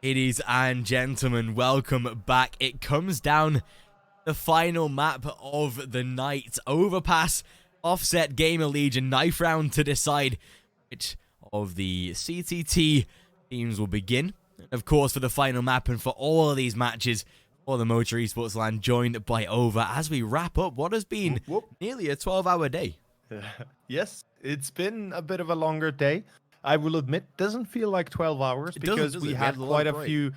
Ladies and gentlemen, welcome back. It comes down the final map of the night. Overpass, Offset, Gamerlegion, knife round to decide which of the CTT teams will begin. Of course, for the final map and for all of these matches for the Moche Esports land, joined by Over as we wrap up what has been nearly a 12-hour day. Yes, it's been a bit of a longer day. I will admit, doesn't feel like 12 hours because we had quite a few.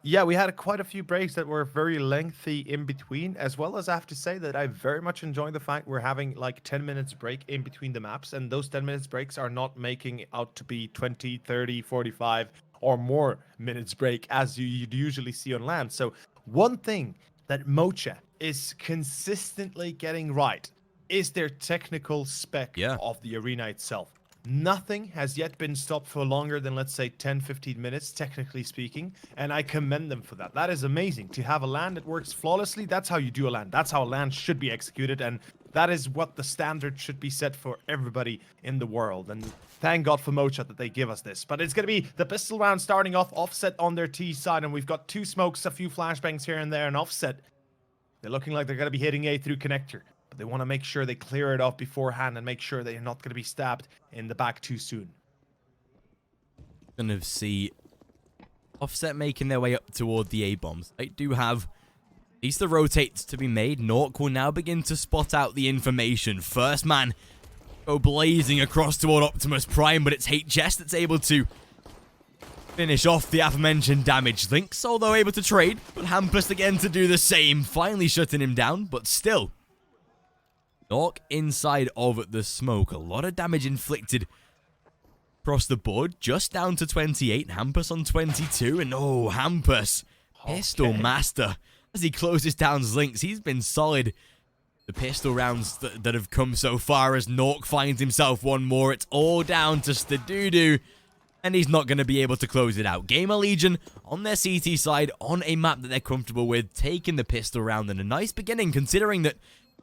Yeah, we had quite a few breaks that were very lengthy in between, as well as I have to say that I very much enjoy the fact we're having like 10 minutes break in between the maps, and those 10 minutes breaks are not making out to be 20, 30, 45 or more minutes break as you'd usually see on land. So one thing that Moche is consistently getting right is their technical spec of the arena itself. Nothing has yet been stopped for longer than, let's say, 10-15 minutes, technically speaking, and I commend them for that. That is amazing. To have a LAN that works flawlessly, that's how you do a LAN. That's how a LAN should be executed, and that is what the standard should be set for everybody in the world. And thank God for Moche that they give us this. But it's going to be the pistol round starting off, Offset on their T side, and we've got two smokes, a few flashbangs here and there, and Offset, they're looking like they're going to be hitting A through connector. But they want to make sure they clear it off beforehand and make sure they're not going to be stabbed in the back too soon. Gonna see Offset making their way up toward the A-bombs. They do have at least the rotates to be made. Nork will now begin to spot out the information. First man go blazing across toward Optimus Prime, but it's HS that's able to finish off the aforementioned damage. Lynx, although able to trade, but Hampus again to do the same. Finally shutting him down, but still. Nork inside of the smoke. A lot of damage inflicted across the board. Just down to 28. Hampus on 22. And oh, Hampus. Pistol master. As he closes down Lynx, he's been solid. The pistol rounds that have come so far as Nork finds himself one more. It's all down to Stadudu. And he's not going to be able to close it out. Gamerlegion on their CT side on a map that they're comfortable with. Taking the pistol round. And a nice beginning considering that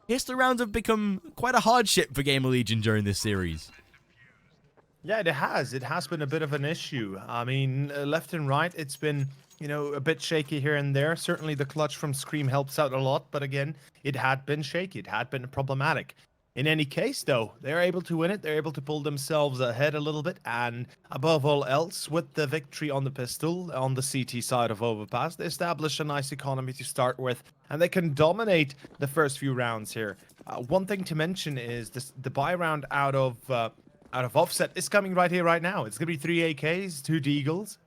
pistol rounds have become quite a hardship for Gamerlegion during this series. Yeah, it has. It has been a bit of an issue. I mean, left and right, it's been, you know, a bit shaky here and there. Certainly the clutch from Scream helps out a lot, but again, it had been shaky. It had been problematic. In any case, though, they're able to win it. They're able to pull themselves ahead a little bit, and above all else, with the victory on the pistol, on the CT side of Overpass, they establish a nice economy to start with, and they can dominate the first few rounds here. One thing to mention is the buy round out of Offset is coming right here, right now. It's going to be 3 AKs, 2 Deagles.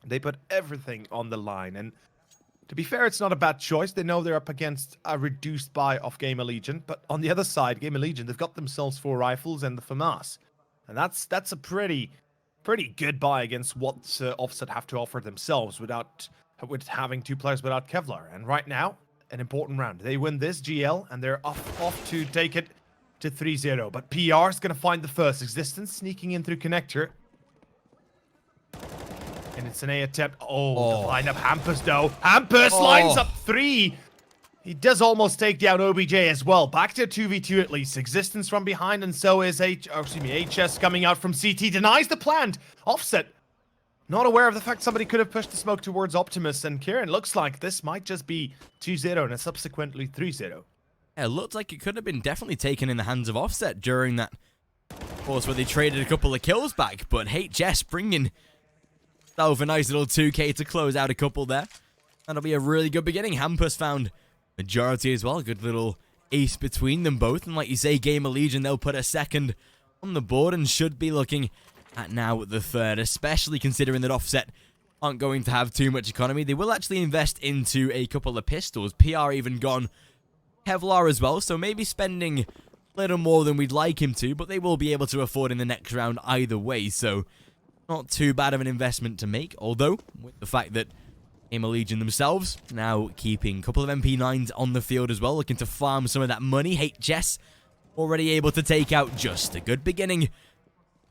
They put everything on the line, and to be fair, it's not a bad choice. They know they're up against a reduced buy of Gamerlegion, but on the other side, Gamerlegion, they've got themselves 4 rifles and the FAMAS. And that's a pretty good buy against what Offset have to offer themselves with having 2 players without Kevlar. And right now, an important round. They win this GL, and they're off to take it to 3-0. But PR is going to find the first. Existence sneaking in through connector. And it's an A attempt. Oh, the lineup. Hampus, though. Hampus lines up 3. He does almost take down OBJ as well. Back to 2v2 at least. Existence from behind, and so is HS coming out from CT. Denies the plant. Offset. Not aware of the fact somebody could have pushed the smoke towards Optimus. And Kieran, looks like this might just be 2-0 and subsequently 3-0. Yeah, it looked like it could have been definitely taken in the hands of Offset during that course where they traded a couple of kills back. But HS bringing a nice little 2k to close out a couple there. That'll be a really good beginning. Hampus found majority as well. Good little ace between them both. And like you say, Gamerlegion, they'll put a second on the board and should be looking at now the third, especially considering that Offset aren't going to have too much economy. They will actually invest into a couple of pistols. PR even gone Kevlar as well, so maybe spending a little more than we'd like him to, but they will be able to afford in the next round either way, so not too bad of an investment to make, although with the fact that Gamerlegion themselves now keeping a couple of MP9s on the field as well, looking to farm some of that money. HS already able to take out just a good beginning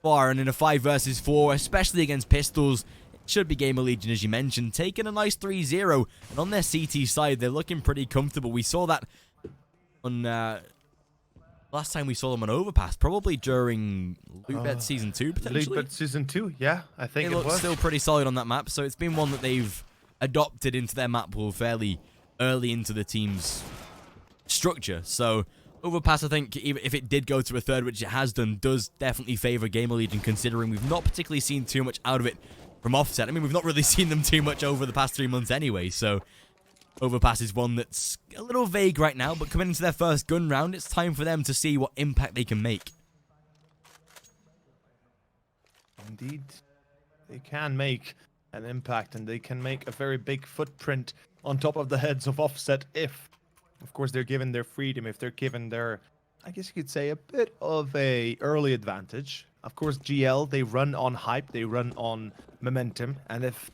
far, and in a 5 versus 4, especially against pistols, it should be Gamerlegion, as you mentioned, taking a nice 3-0, and on their CT side, they're looking pretty comfortable. We saw that on Last time we saw them on Overpass, probably during Lootbed Season 2, potentially? Lootbed Season 2, yeah, I think it was. Still pretty solid on that map, so it's been one that they've adopted into their map pool fairly early into the team's structure. So Overpass, I think, even if it did go to a third, which it has done, does definitely favor Gamerlegion, considering we've not particularly seen too much out of it from Offset. I mean, we've not really seen them too much over the past 3 months anyway, so Overpass is one that's a little vague right now, but coming into their first gun round, it's time for them to see what impact they can make. Indeed, they can make an impact, and they can make a very big footprint on top of the heads of Offset if, of course, they're given their freedom, if they're given their, I guess you could say, a bit of a early advantage. Of course, GL, they run on hype, they run on momentum, and if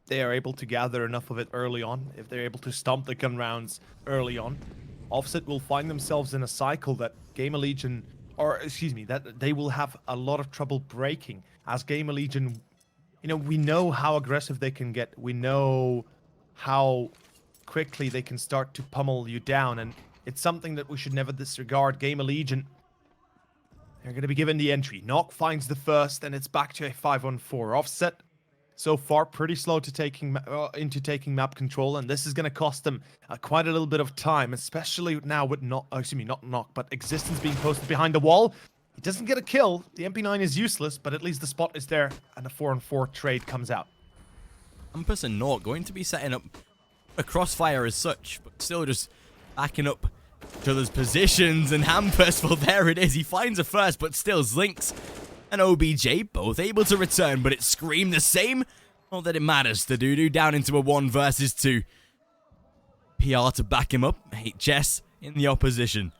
they are able to gather enough of it early on, if they're able to stomp the gun rounds early on, Offset will find themselves in a cycle that Gamerlegion, or excuse me, that they will have a lot of trouble breaking. As Gamerlegion, you know, we know how aggressive they can get. We know how quickly they can start to pummel you down, and it's something that we should never disregard. Gamerlegion, they're going to be given the entry. Nock finds the first, and it's back to a 5-on-4. Offset, so far, pretty slow to taking map control, and this is going to cost them quite a little bit of time, especially now with not Nock, but Existence being posted behind the wall. He doesn't get a kill. The MP9 is useless, but at least the spot is there, and a 4-on-4 trade comes out. Hampus and Nock going to be setting up a crossfire as such, but still just backing up each other's positions, and Hampus, well, there it is. He finds a first, but still Zlinks and OBJ both able to return, but it screamed the same. Not that it matters. The Doodoo down into a 1 versus 2. PR to back him up. HS in the opposition.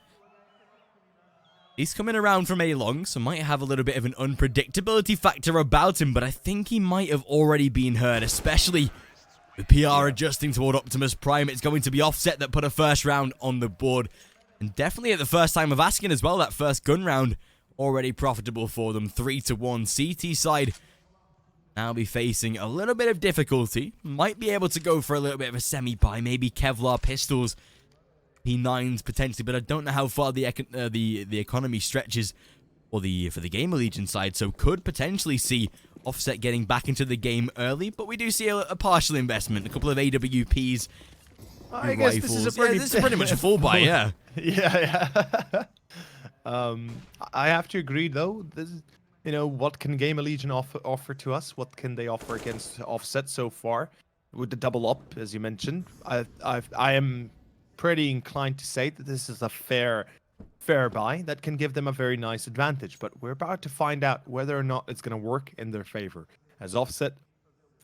He's coming around from A long, so might have a little bit of an unpredictability factor about him, but I think he might have already been heard, especially with PR adjusting toward Optimus Prime. It's going to be Offset that put a first round on the board, and definitely at the first time of asking as well, that first gun round already profitable for them. 3-1. CT side now be facing a little bit of difficulty. Might be able to go for a little bit of a semi-buy, maybe Kevlar pistols, P9s potentially, but I don't know how far the economy stretches for the Gamerlegion side, so could potentially see Offset getting back into the game early, but we do see a partial investment, a couple of AWPs, I guess rifles. This is pretty much a full buy, yeah. Yeah. I have to agree, though. This is, you know, what can Gamerlegion offer to us? What can they offer against Offset so far? With the double up, as you mentioned, I am pretty inclined to say that this is a fair buy that can give them a very nice advantage. But we're about to find out whether or not it's going to work in their favor. As Offset,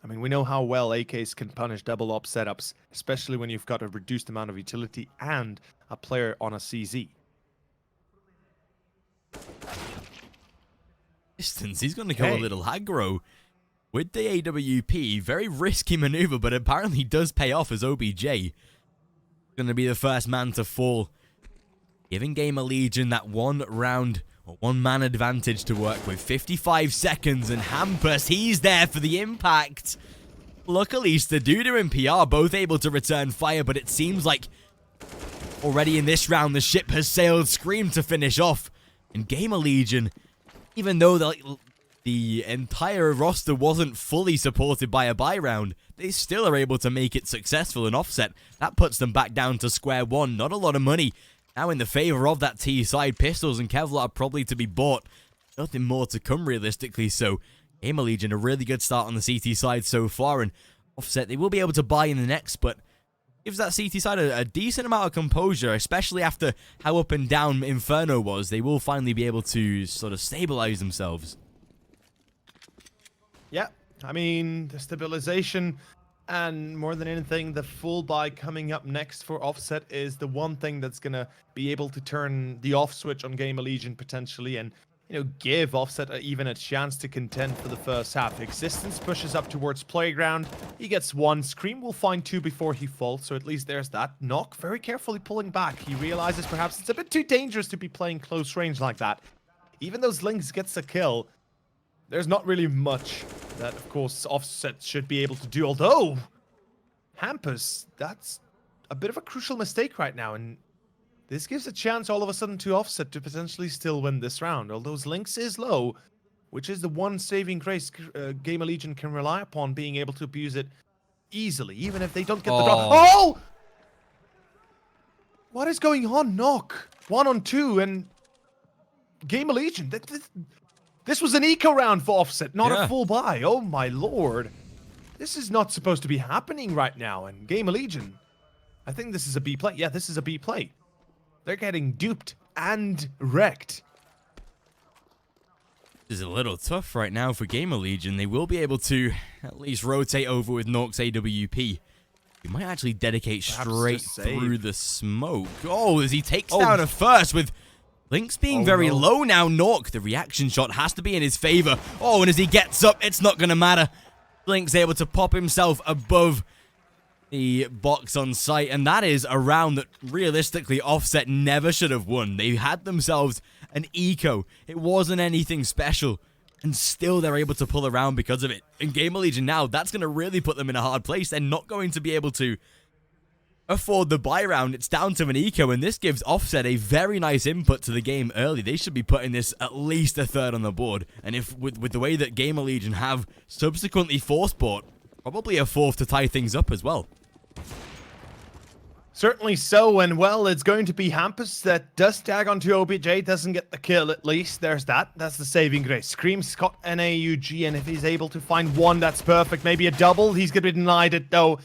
I mean, we know how well AKs can punish double up setups, especially when you've got a reduced amount of utility and a player on a CZ. Distance, he's going to go a little aggro with the AWP. Very risky maneuver, but apparently does pay off as OBJ going to be the first man to fall, giving Gamerlegion that 1 round or 1 man advantage to work with. 55 seconds, and Hampus, he's there for the impact. Luckily, Staduda and PR both able to return fire, but it seems like already in this round the ship has sailed. Scream to finish off, and Gamerlegion, even though the entire roster wasn't fully supported by a buy round, they still are able to make it successful. And Offset, that puts them back down to square one. Not a lot of money now in the favor of that T side. Pistols and Kevlar probably to be bought. Nothing more to come realistically, so Gamerlegion, a really good start on the CT side so far, and Offset, they will be able to buy in the next, but gives that CT side a decent amount of composure, especially after how up and down Inferno was. They will finally be able to sort of stabilize themselves. Yeah, I mean, the stabilization and more than anything, the full buy coming up next for Offset is the one thing that's going to be able to turn the off switch on Gamerlegion potentially and, you know, give Offset even a chance to contend for the first half. Existence pushes up towards Playground. He gets 1. Scream will find 2 before he falls, so at least there's that. Nock very carefully pulling back. He realizes perhaps it's a bit too dangerous to be playing close range like that. Even though Zlinks gets a kill, there's not really much that, of course, Offset should be able to do. Although, Hampus, that's a bit of a crucial mistake right now. And this gives a chance all of a sudden to Offset to potentially still win this round. Although Lynx is low, which is the one saving grace Gamerlegion can rely upon, being able to abuse it easily, even if they don't get the drop. Oh! What is going on, Knock? 1-on-2, and Gamerlegion. This was an eco round for Offset, not a full buy. Oh my lord. This is not supposed to be happening right now, and Gamerlegion. I think this is a B play. Yeah, this is a B play. They're getting duped and wrecked. This is a little tough right now for Gamerlegion. They will be able to at least rotate over with Nork's AWP. He might actually dedicate straight through the smoke. Oh, as he takes down a first with Lynx being very low now. Nork, the reaction shot has to be in his favor. Oh, and as he gets up, it's not going to matter. Lynx able to pop himself above the box on site, and that is a round that realistically Offset never should have won. They had themselves an eco. It wasn't anything special, and still they're able to pull around because of it. And Gamerlegion now, that's going to really put them in a hard place. They're not going to be able to afford the buy round. It's down to an eco, and this gives Offset a very nice input to the game early. They should be putting this at least a third on the board, and if with the way that Gamerlegion have subsequently force bought, probably a fourth to tie things up as well. Certainly so, and well, it's going to be Hampus that does tag onto OBJ, doesn't get the kill at least. There's that. That's the saving grace. Scream, Scott, and AUG, and if he's able to find one, that's perfect. Maybe a double. He's going to be denied it, though.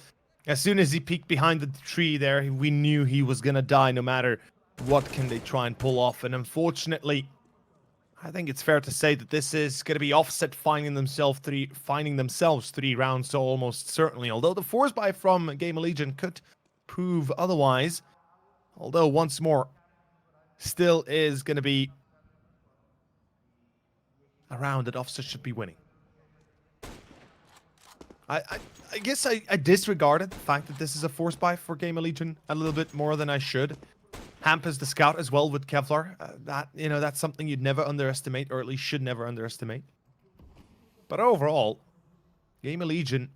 As soon as he peeked behind the tree there, we knew he was going to die no matter what can they try and pull off. And unfortunately, I think it's fair to say that this is going to be Offset finding themselves three rounds, so almost certainly. Although the force buy from Gamerlegion could prove otherwise. Although, once more, still is going to be a round that Offset should be winning. I guess I disregarded the fact that this is a force buy for Gamerlegion a little bit more than I should. Hampus the scout as well with Kevlar. That's something you'd never underestimate, or at least should never underestimate. But overall, Gamerlegion,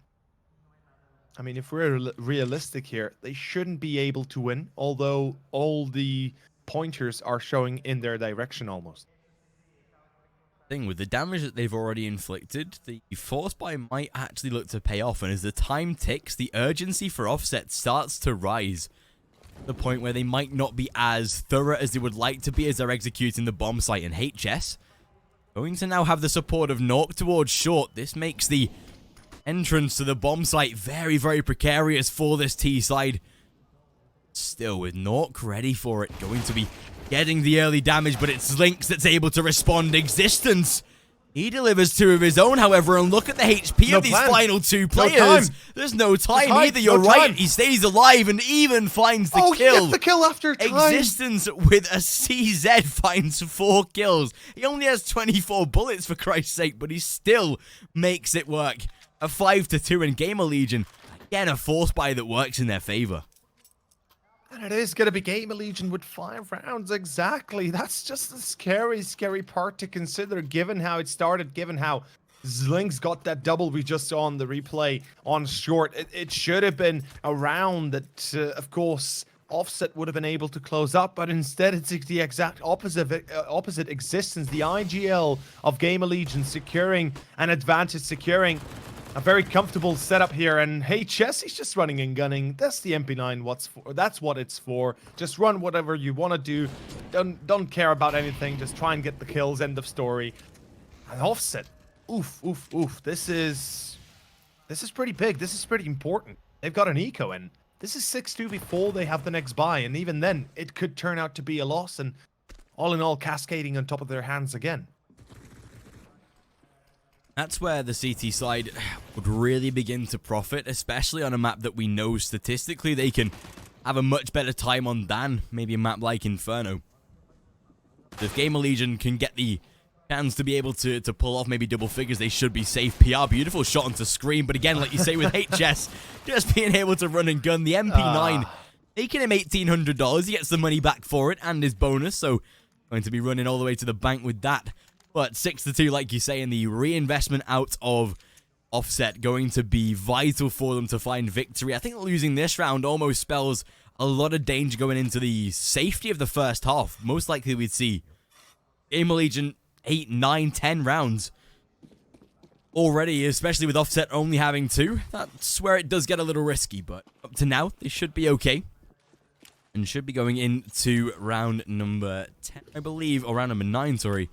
I mean, if we're realistic here, they shouldn't be able to win, although all the pointers are showing in their direction almost. With the damage that they've already inflicted, the force buy might actually look to pay off, and as the time ticks, the urgency for Offset starts to rise to the point where they might not be as thorough as they would like to be as they're executing the bomb site. And HS going to now have the support of Nork towards short. This makes the entrance to the bomb site very, very precarious for this T side. Still with Nork ready for it, going to be getting the early damage, but it's Lynx that's able to respond. Existence, he delivers two of his own, however, and look at the HP of these final two players. There's no time either, you're right. He stays alive and even finds the kill. He gets the kill after time. Existence with a CZ finds 4 kills. He only has 24 bullets, for Christ's sake, but he still makes it work. A 5-2 in Gamerlegion. Again, a force buy that works in their favor. And it is going to be Gamerlegion with 5 rounds, exactly. That's just the scary, scary part to consider, given how it started, given how Lynx got that double we just saw on the replay on short. It should have been a round that, of course, Offset would have been able to close up, but instead it's the exact opposite Existence, the IGL of Gamerlegion securing an advantage, securing a very comfortable setup here, and HS, he's just running and gunning. That's the MP9. That's what it's for. Just run whatever you want to do. Don't care about anything. Just try and get the kills. End of story. And Offset, oof. This is pretty big. This is pretty important. They've got an eco, and this is 6-2 before they have the next buy, and even then, it could turn out to be a loss, and all in all, cascading on top of their hands again. That's where the CT side would really begin to profit, especially on a map that we know statistically they can have a much better time on than maybe a map like Inferno. If Gamerlegion can get the chance to be able to pull off maybe double figures, they should be safe. PR, beautiful shot onto screen, but again, like you say with HS, just being able to run and gun. The MP9, making him $1,800. He gets the money back for it and his bonus, so going to be running all the way to the bank with that. But 6-2, like you say, and the reinvestment out of Offset going to be vital for them to find victory. I think losing this round almost spells a lot of danger going into the safety of the first half. Most likely we'd see Gamerlegion 8, 9, 10 rounds already, especially with Offset only having 2. That's where it does get a little risky, but up to now, they should be okay. And should be going into round number 10, I believe, or round number 9, sorry,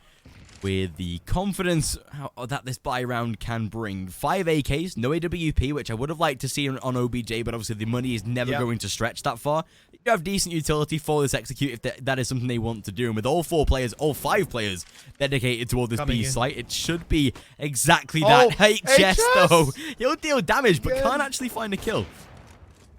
with the confidence that this buy round can bring. 5 AKs, no AWP, which I would have liked to see on OBJ, but obviously the money is never going to stretch that far. You have decent utility for this execute if that is something they want to do. And with all 4 players, all 5 players dedicated toward this B site, it should be exactly that. HS, though. He'll deal damage, but can't actually find a kill.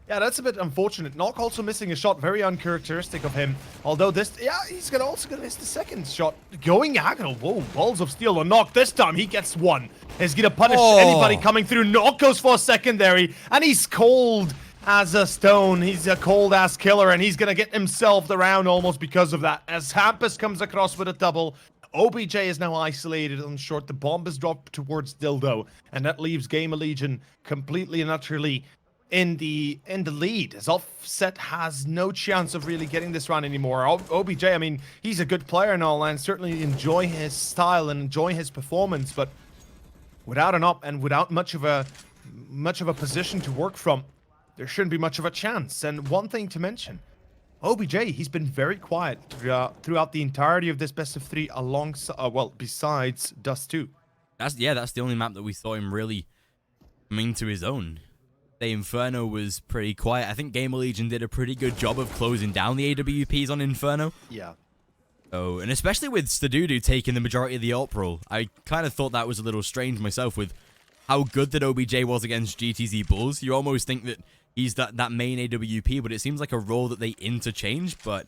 Yeah, that's a bit unfortunate. Knock also missing a shot, very uncharacteristic of him. Although this, he's also gonna miss the second shot. Going aggro, whoa, balls of steel on Knock. This time he gets 1. He's gonna punish anybody coming through. Knock goes for a secondary, and he's cold as a stone. He's a cold-ass killer, and he's gonna get himself the round almost because of that. As Hampus comes across with a double, OBJ is now isolated on short. The bomb is dropped towards Dildo, and that leaves Gamerlegion completely and utterly in the lead, as Offset has no chance of really getting this round anymore. OBJ, I mean, he's a good player and all, and certainly enjoy his style and enjoy his performance, but without an up and without much of a position to work from, there shouldn't be much of a chance. And one thing to mention, OBJ, he's been very quiet throughout the entirety of this best of 3, alongside, well, besides Dust 2. That's the only map that we saw him really coming to his own. The Inferno was pretty quiet. I think Gamerlegion did a pretty good job of closing down the AWPs on Inferno. Yeah. Oh, and especially with Stadudu taking the majority of the AWP role, I kind of thought that was a little strange myself with how good that OBJ was against GTZ Bulls. You almost think that he's that main AWP, but it seems like a role that they interchange. But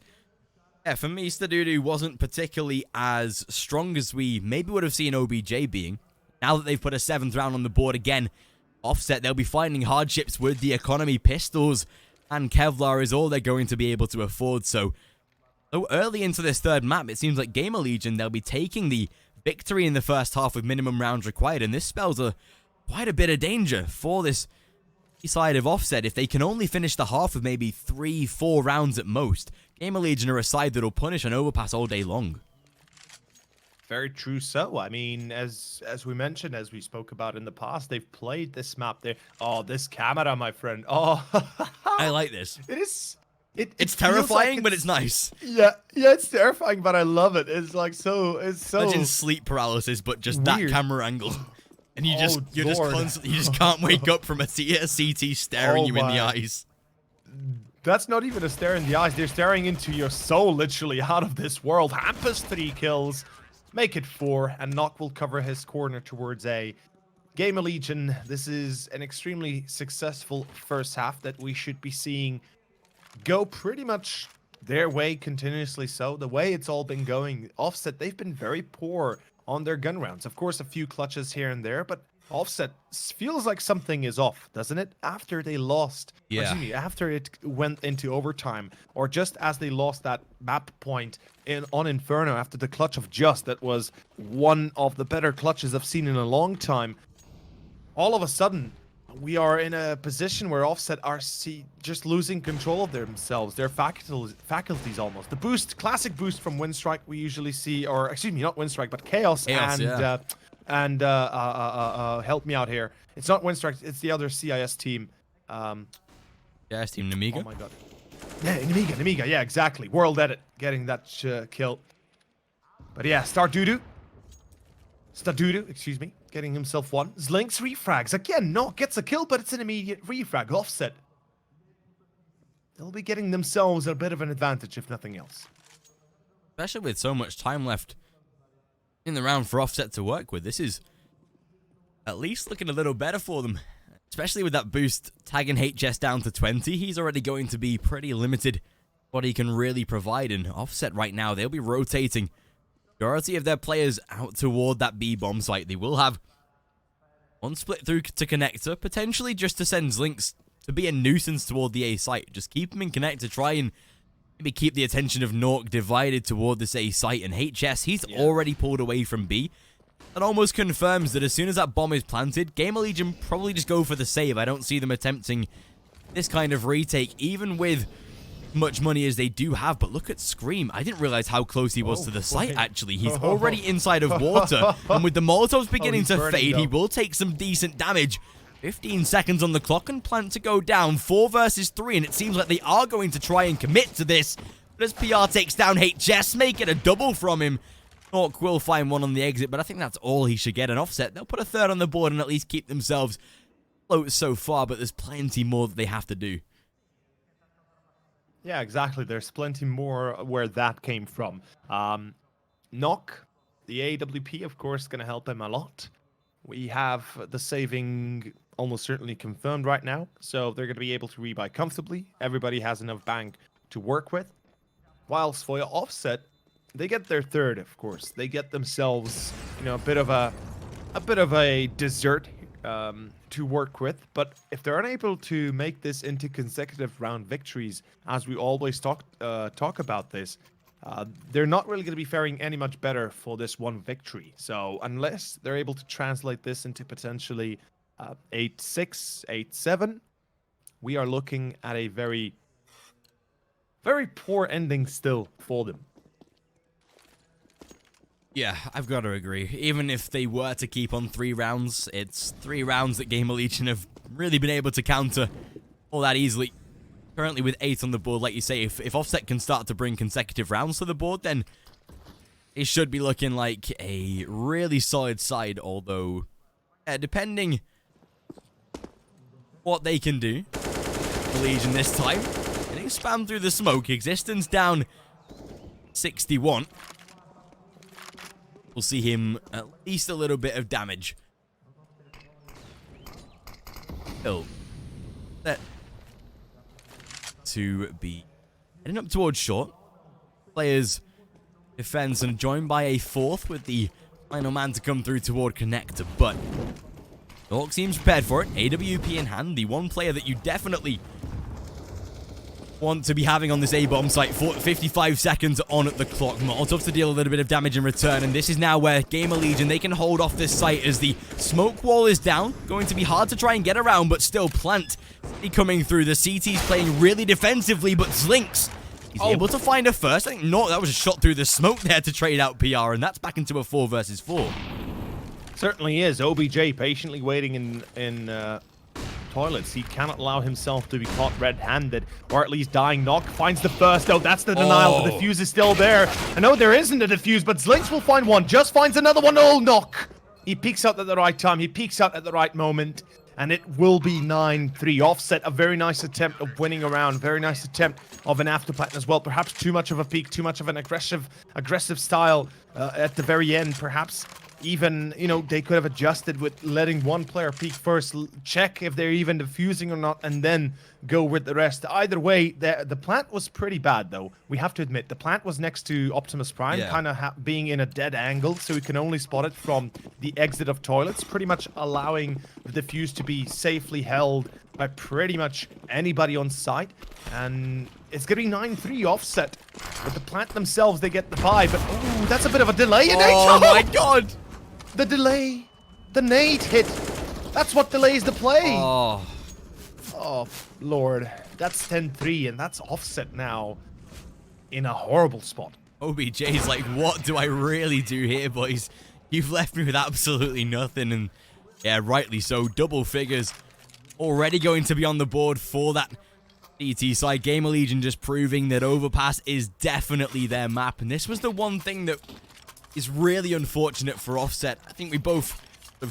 yeah, for me, Stadudu wasn't particularly as strong as we maybe would have seen OBJ being. Now that they've put a 7th round on the board again, Offset, they'll be finding hardships with the economy pistols, and Kevlar is all they're going to be able to afford. So early into this 3rd map, it seems like Gamerlegion, they'll be taking the victory in the first half with minimum rounds required, and this spells quite a bit of danger for this side of Offset. If they can only finish the half with maybe 3-4 rounds at most, Gamerlegion are a side that'll punish an Overpass all day long. Very true. So, I mean, as we mentioned, as we spoke about in the past, they've played this map there. Oh, this camera, my friend. Oh, I like this. It is. It's terrifying, like but it's nice. Yeah, it's terrifying, but I love it. It's like so. Imagine sleep paralysis, but just weird. That camera angle, and you just constantly, you just can't wake up from a CT staring you in the eyes. That's not even a stare in the eyes. They're staring into your soul, literally out of this world. Hampus 3 kills. Make it 4, and Knock will cover his corner towards A. Gamerlegion, this is an extremely successful first half that we should be seeing go pretty much their way continuously. So the way it's all been going, Offset, they've been very poor on their gun rounds. Of course, a few clutches here and there, but Offset feels like something is off, doesn't it? After they lost, after it went into overtime, or just as they lost that map point on Inferno after the clutch of Just, that was one of the better clutches I've seen in a long time. All of a sudden, we are in a position where Offset are just losing control of themselves, their faculties almost. The boost, classic boost from Windstrike we usually see, or excuse me, not Windstrike, but Chaos and help me out here. It's not Windstrike, it's the other CIS team. CIS team Nemiga? Oh my god. Yeah, Nemiga, yeah, exactly. World Edit getting that kill. But yeah, Stadudu, excuse me, getting himself 1. Zlink's refrags. Again, Knock gets a kill, but it's an immediate refrag. Offset, they'll be getting themselves a bit of an advantage, if nothing else. Especially with so much time left in the round for Offset to work with. This is at least looking a little better for them. Especially with that boost tagging HS down to 20. He's already going to be pretty limited what he can really provide. And Offset right now, they'll be rotating majority of their players out toward that B bomb site. They will have one split through to connector, potentially just to send Zlinks to be a nuisance toward the A site. Just keep him in connector, try and maybe keep the attention of Nork divided toward this A site. And HS, he's already pulled away from B. That almost confirms that as soon as that bomb is planted, Gamerlegion probably just go for the save. I don't see them attempting this kind of retake, even with much money as they do have, but look at Scream. I didn't realize how close he was to the site, actually. He's already inside of water, and with the Molotovs beginning to fade, he will take some decent damage. 15 seconds on the clock and Plant to go down. 4 versus 3, and it seems like they are going to try and commit to this. But as PR takes down HS, make it a double from him. Orc will find one on the exit, but I think that's all he should get. An Offset, they'll put a third on the board and at least keep themselves afloat so far, but there's plenty more that they have to do. Yeah, exactly. There's plenty more where that came from. Knock, the AWP, of course, going to help him a lot. We have the saving almost certainly confirmed right now, so they're going to be able to rebuy comfortably. Everybody has enough bank to work with. Whilst for Offset, they get their third, of course. They get themselves, you know, a bit of a dessert to work with. But if they're unable to make this into consecutive round victories, as we always talk about this, they're not really going to be faring any much better for this one victory. So unless they're able to translate this into potentially 8-6, 8-7, we are looking at a very, very poor ending still for them. Yeah, I've got to agree. Even if they were to keep on 3 rounds, it's 3 rounds that Gamerlegion have really been able to counter all that easily. Currently with 8 on the board, like you say, if Offset can start to bring consecutive rounds to the board, then it should be looking like a really solid side, although depending what they can do, Legion this time, getting spammed through the smoke, Existence down 61. We'll see him at least a little bit of damage. Still, that to be heading up towards short. Players defense and joined by a 4th with the final man to come through toward connector, but Orc seems prepared for it. AWP in hand, the one player that you definitely want to be having on this A-bomb site. 55 seconds on the clock. Molotov to deal a little bit of damage in return, and this is now where Gamerlegion, they can hold off this site as the smoke wall is down. Going to be hard to try and get around, but still Plant coming through. The CT's playing really defensively, but Zlinks, he's able to find a first. I think that was a shot through the smoke there to trade out PR, and that's back into a 4 versus 4. Certainly is. OBJ patiently waiting in toilets. He cannot allow himself to be caught red-handed, or at least dying. Knock finds the first. Oh, that's the denial. The defuse is still there. I know there isn't a defuse, but Zlinks will find one. Just finds another one. Oh, Knock. He peeks out at the right time. He peeks out at the right moment. And it will be 9-3. Offset, a very nice attempt of winning around. Very nice attempt of an afterplant as well. Perhaps too much of a peek, too much of an aggressive style at the very end, perhaps. Even, you know, they could have adjusted with letting one player peek first, check if they're even defusing or not, and then go with the rest. Either way, the plant was pretty bad, though. We have to admit, the plant was next to Optimus Prime, kind of being in a dead angle, so we can only spot it from the exit of toilets, pretty much allowing the defuse to be safely held by pretty much anybody on site. And it's going to be 9-3 Offset. But the plant themselves, they get the buy, but ooh, that's a bit of a delay in Oh my god! The delay, the nade hit. That's what delays the play. Oh, Lord. That's 10-3, and that's Offset now in a horrible spot. OBJ's like, what do I really do here, boys? You've left me with absolutely nothing, and yeah, rightly so. Double figures already going to be on the board for that CT side. Gamerlegion just proving that Overpass is definitely their map, and this was the one thing that is really unfortunate for Offset. I think we both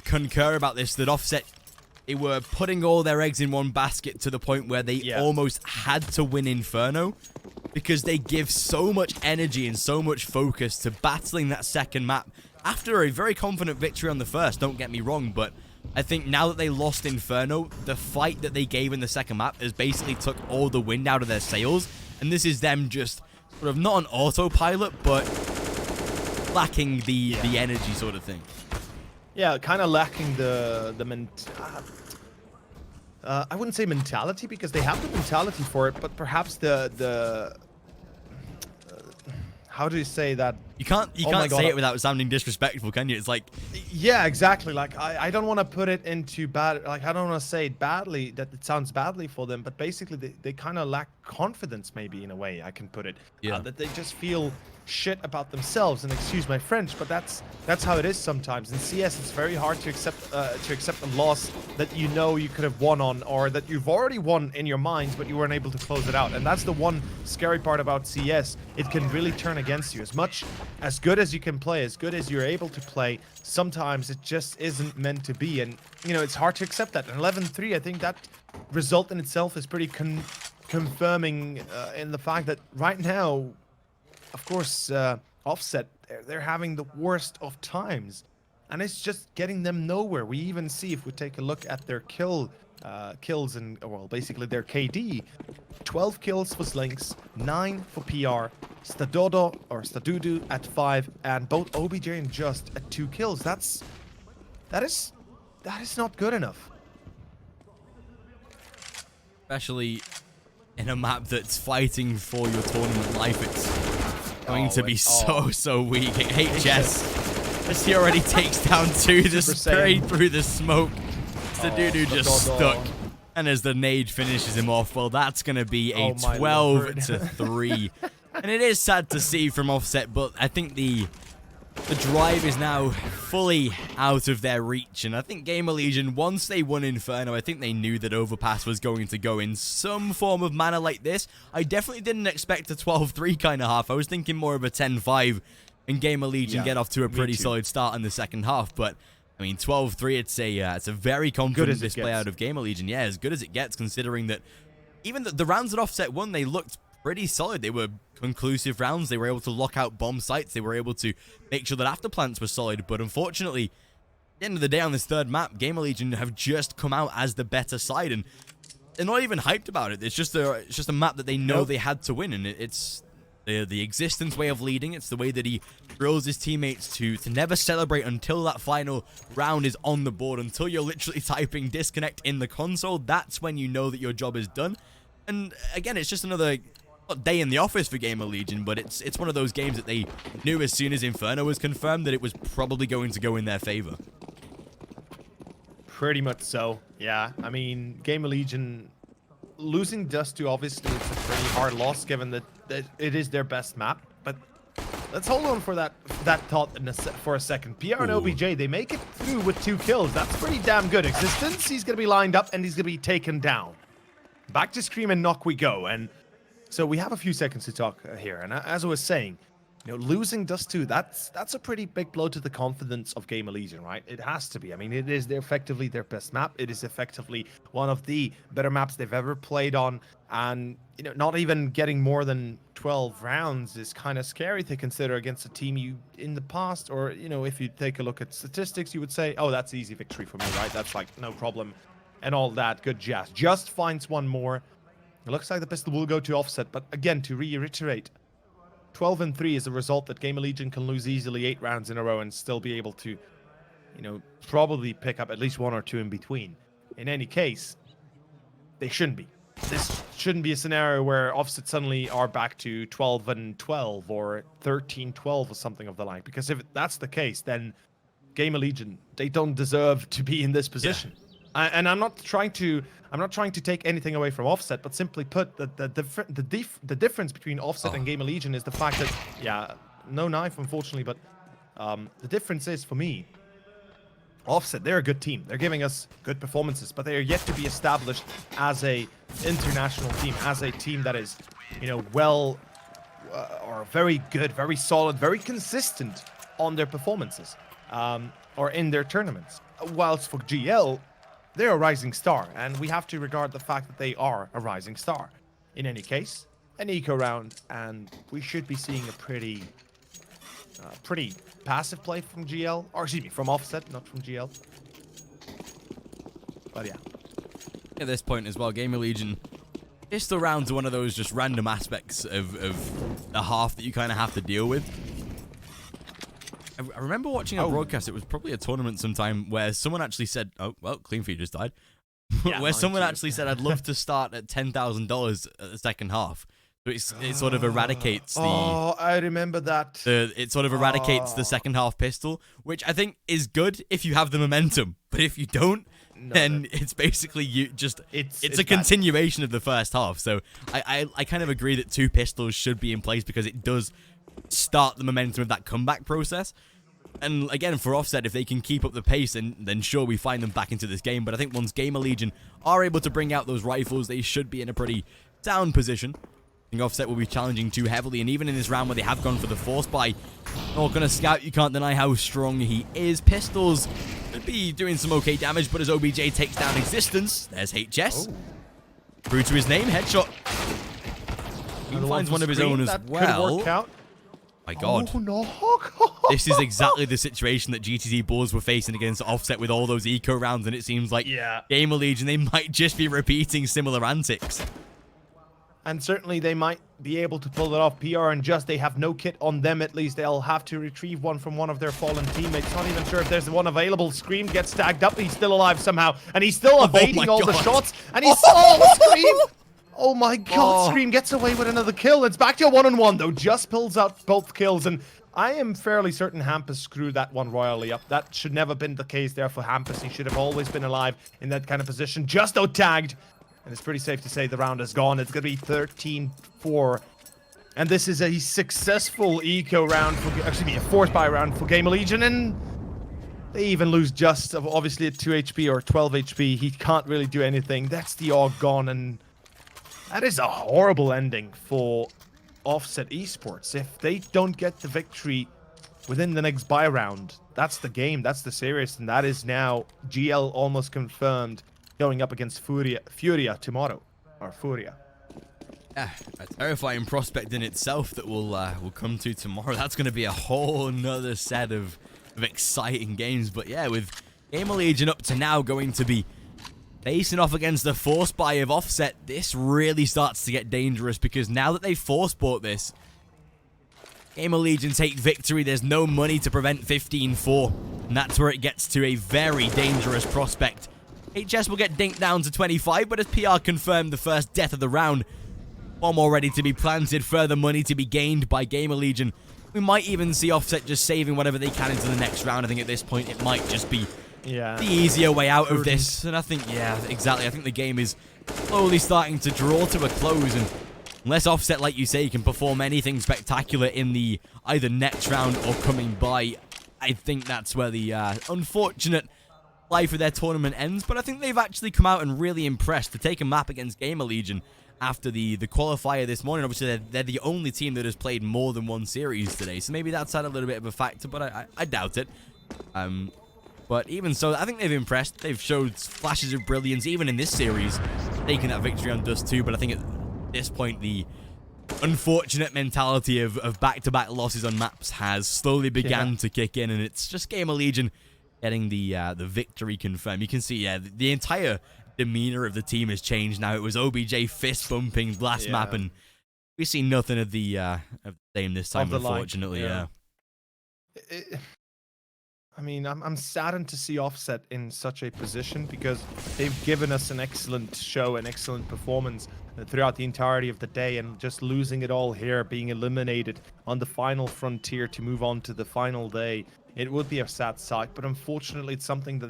concur about this, that Offset, they were putting all their eggs in one basket to the point where they almost had to win Inferno, because they give so much energy and so much focus to battling that second map after a very confident victory on the first, don't get me wrong, but I think now that they lost Inferno, the fight that they gave in the second map has basically took all the wind out of their sails, and this is them just sort of not on autopilot, but lacking the energy sort of thing. Yeah, kind of lacking the I wouldn't say mentality, because they have the mentality for it, but perhaps the how do you say that? You can't say it without sounding disrespectful, can you? It's like, yeah, exactly. Like I don't want to put it into bad. Like I don't want to say it badly that it sounds badly for them, but basically they kind of lack confidence, maybe in a way I can put it. Yeah. That they just feel shit about themselves, and excuse my French, but that's how it is sometimes. In CS, it's very hard to accept a loss that you know you could have won on, or that you've already won in your minds, but you weren't able to close it out. And that's the one scary part about CS. It can really turn against you. As good as you can play, as good as you're able to play, sometimes it just isn't meant to be. And you know, it's hard to accept that. And 11-3, I think that result in itself is pretty confirming in the fact that right now, of course, Offset, they're having the worst of times, and it's just getting them nowhere. We even see, if we take a look at their kills and, well, basically their KD, 12 kills for Slinks, 9 for PR, Stadudu at 5, and both OBJ and Just at 2 kills. That is not good enough. Especially in a map that's fighting for your tournament life, it's going to be so weak. HS as he already takes down 2, just straight through the smoke. Stadudu just stuck. And as the nade finishes him off, well, that's going to be a 12-3. And it is sad to see from Offset, but I think the drive is now fully out of their reach. And I think Gamerlegion, once they won Inferno, I think they knew that Overpass was going to go in some form of manner like this. I definitely didn't expect a 12-3 kind of half. I was thinking more of a 10-5 and Gamerlegion get off to a pretty solid start in the second half. But I mean, 12-3, it's a very confident display out of Gamerlegion. Yeah, as good as it gets, considering that even the rounds that Offset won, they looked pretty solid. They were conclusive rounds. They were able to lock out bomb sites. They were able to make sure that afterplants were solid. But unfortunately, at the end of the day on this third map, Gamerlegion have just come out as the better side, and they're not even hyped about it. It's just a map that they know they had to win, and it's the existence way of leading. It's the way that he drills his teammates to never celebrate until that final round is on the board, until you're literally typing disconnect in the console. That's when you know that your job is done. And again, it's just another day in the office for Gamerlegion, but it's one of those games that they knew as soon as Inferno was confirmed that it was probably going to go in their favor. Pretty much so, yeah. I mean, Gamerlegion losing Dust 2 obviously is a pretty hard loss, given that it is their best map. But let's hold on for that thought for a second. PR and OBJ, they make it through with 2 kills. That's pretty damn good. Existence, he's going to be lined up and he's going to be taken down. Back to Scream and Knock we go. And so we have a few seconds to talk here. And as I was saying, you know, losing Dust 2, that's a pretty big blow to the confidence of Gamerlegion, right? It has to be. I mean, it is effectively their best map. It is effectively one of the better maps they've ever played on. And, you know, not even getting more than 12 rounds is kind of scary to consider against a team you in the past, or, you know, if you take a look at statistics, you would say, oh, that's easy victory for me, right? That's like no problem and all that. Good jazz. Just finds one more. It looks like the pistol will go to Offset, but again, to reiterate, 12-3 is a result that Gamerlegion can lose easily 8 rounds in a row and still be able to, you know, probably pick up at least 1 or 2 in between. In any case, they shouldn't be. This shouldn't be a scenario where Offset suddenly are back to 12-12 or 13-12 or something of the like. Because if that's the case, then Gamerlegion, they don't deserve to be in this position. Yeah. And I'm not trying to take anything away from Offset, but simply put, the difference between Offset and Gamerlegion is the fact that, yeah, no knife, unfortunately, but the difference is, for me, Offset, they're a good team. They're giving us good performances, but they are yet to be established as a international team, as a team that is, you know, or very good, very solid, very consistent on their performances, or in their tournaments. Whilst for GL, they're a rising star, and we have to regard the fact that they are a rising star. In any case, an eco round, and we should be seeing a pretty passive play from GL, or excuse me, from Offset, not from GL. But yeah. At this point as well, Gamerlegion, pistol rounds are one of those just random aspects of the half that you kind of have to deal with. I remember watching a broadcast, it was probably a tournament sometime, where someone actually said, oh, well, Clean Feed just died. Yeah, where someone actually said, I'd love to start at $10,000 at the second half. So So it sort of eradicates the... Oh, I remember that. It sort of eradicates the second half pistol, which I think is good if you have the momentum. But if you don't, then it's basically it's a continuation of the first half. So I kind of agree that 2 pistols should be in place because it does start the momentum of that comeback process. And again, for Offset, if they can keep up the pace, then sure, we find them back into this game. But I think once Gamerlegion are able to bring out those rifles, they should be in a pretty sound position. I think Offset will be challenging too heavily, and even in this round where they have gone for the force buy, not gonna Scout, you can't deny how strong he is. Pistols could be doing some okay damage, but as OBJ takes down Existence, there's HS. True to his name, headshot. He finds one of his own as well. My God. Oh, no. This is exactly the situation that GTZ Bulls were facing against Offset with all those eco rounds, and it seems like Gamerlegion, they might just be repeating similar antics. And certainly they might be able to pull it off. PR and Just, they have no kit on them at least. They'll have to retrieve one from one of their fallen teammates. Not even sure if there's one available. Scream gets tagged up. He's still alive somehow. And he's still evading all the shots. And he's... Scream! Oh my God, Scream gets away with another kill. It's back to a 1-on-1 though. Just pulls out both kills. And I am fairly certain Hampus screwed that one royally up. That should never been the case there for Hampus. He should have always been alive in that kind of position. Just out-tagged. And it's pretty safe to say the round is gone. It's going to be 13-4. And this is a successful eco round, actually a force buy round for Gamerlegion. And they even lose Just, obviously at 2 HP or 12 HP. He can't really do anything. That's the AUG gone. And that is a horrible ending for Offset Esports. If they don't get the victory within the next buy round, that's the game. That's the series. And that is now GL almost confirmed. Going up against Furia tomorrow, or Furia. Yeah, a terrifying prospect in itself that we'll come to tomorrow. That's going to be a whole nother set of exciting games. But yeah, with Gamerlegion up to now going to be facing off against the force buy of Offset, this really starts to get dangerous because now that they've force bought this, Gamerlegion take victory. There's no money to prevent 15-4, and that's where it gets to a very dangerous prospect. HS will get dinked down to 25, but as PR confirmed the first death of the round, bomb all ready to be planted, further money to be gained by Gamerlegion. We might even see Offset just saving whatever they can into the next round. I think at this point it might just be the easier way out of this. And I think, yeah, exactly. I think the game is slowly starting to draw to a close, and unless Offset, like you say, can perform anything spectacular in the either next round or coming by, I think that's where the unfortunate life of their tournament ends. But I think they've actually come out and really impressed to take a map against Gamerlegion after the qualifier this morning. Obviously, they're the only team that has played more than one series today, so maybe that's had a little bit of a factor, but I doubt it. But even so, I think they've impressed. They've showed flashes of brilliance, even in this series, taking that victory on Dust 2, but I think at this point, the unfortunate mentality of back-to-back losses on maps has slowly began to kick in, and it's just Gamerlegion getting the victory confirmed. You can see, the entire demeanor of the team has changed now. It was OBJ fist bumping last map, and we see nothing of the same this time, unfortunately. I mean, I'm saddened to see Offset in such a position because they've given us an excellent show, an excellent performance throughout the entirety of the day, and just losing it all here, being eliminated on the final frontier to move on to the final day. It would be a sad sight, but unfortunately it's something that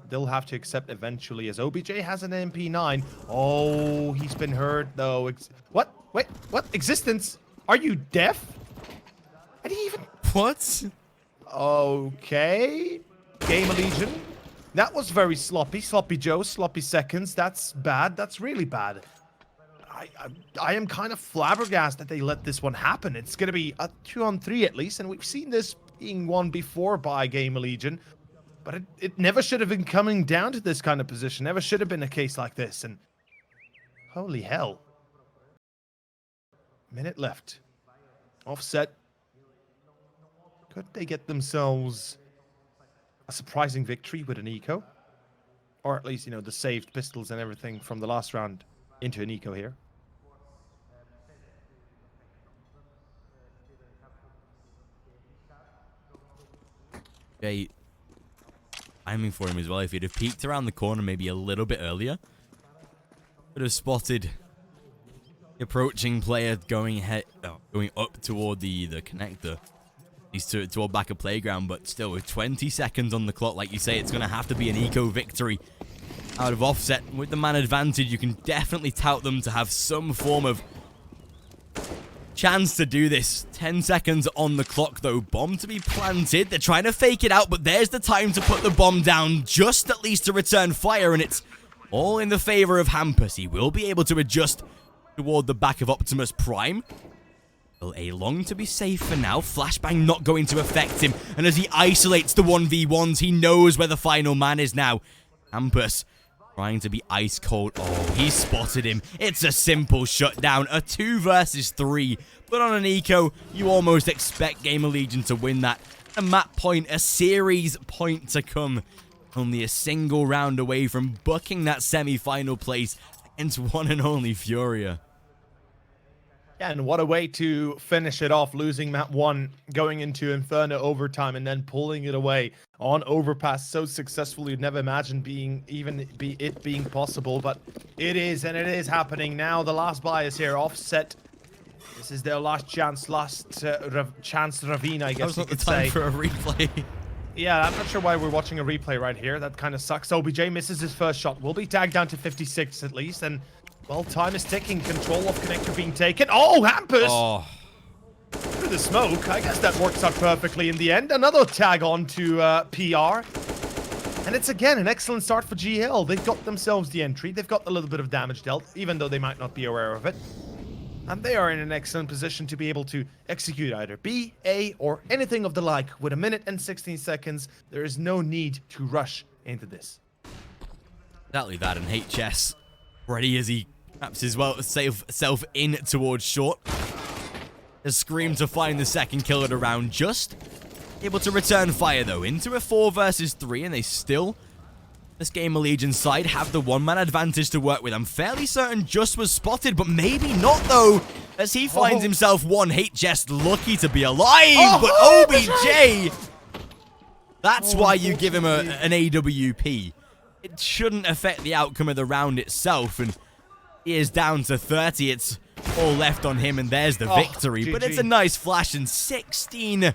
they'll have to accept eventually, as OBJ has an MP9. Oh, he's been hurt though. What? Wait, what? Existence? Are you deaf? I didn't even... What? Okay. Gamerlegion. That was very sloppy. Sloppy Joe, sloppy seconds. That's bad. That's really bad. I am kind of flabbergasted that they let this one happen. It's going to be a 2-on-3 at least, and we've seen this being won before by Gamerlegion, but it never should have been coming down to this kind of position. Never should have been a case like this, and holy hell. Minute left. Offset. Could they get themselves a surprising victory with an eco? Or at least, the saved pistols and everything from the last round into an eco here. Aiming for him as well. If he'd have peeked around the corner maybe a little bit earlier, could have spotted Approaching player going up toward the connector. He's toward back of playground, but still with 20 seconds on the clock, like you say, it's going to have to be an eco victory out of offset. With the man advantage, you can definitely tout them to have some form of chance to do this. 10 seconds on the clock, though. Bomb to be planted. They're trying to fake it out, but there's the time to put the bomb down, just at least to return fire, and it's all in the favor of Hampus. He will be able to adjust toward the back of Optimus Prime. Will A long to be safe for now. Flashbang not going to affect him, and as he isolates the 1v1s, he knows where the final man is now. Hampus trying to be ice cold. Oh, he spotted him. It's a simple shutdown. A 2 versus 3. But on an eco, you almost expect Gamerlegion to win that. A map point, a series point to come. Only a single round away from booking that semi-final place against one and only Furia. Yeah, and what a way to finish it off, losing map 1, going into Inferno overtime, and then pulling it away on Overpass so successfully. You'd never imagined it being possible, but it is, and it is happening now. The last buy is here, Offset. This is their last chance, chance Ravine, I guess you could say. For a replay. Yeah, I'm not sure why we're watching a replay right here. That kind of sucks. OBJ misses his first shot. Will be tagged down to 56 at least, and well, time is ticking. Control of connector being taken. Oh, Hampus! Oh. Through the smoke. I guess that works out perfectly in the end. Another tag on to PR. And it's again an excellent start for GL. They've got themselves the entry. They've got a little bit of damage dealt, even though they might not be aware of it. And they are in an excellent position to be able to execute either B, A, or anything of the like. With 1 minute and 16 seconds, there is no need to rush into this. Exactly that, and HS ready as he wraps his self in towards short. A scream to find the second kill at around, just able to return fire though into a 4 versus 3, and they still, this Gamerlegion side, have the one-man advantage to work with. I'm fairly certain Just was spotted, but maybe not though, as he finds himself one. HS lucky to be alive, but OBJ, that's why you give him an AWP. It shouldn't affect the outcome of the round itself, and he is down to 30. It's all left on him, and there's the victory. GG. But it's a nice flash, and 16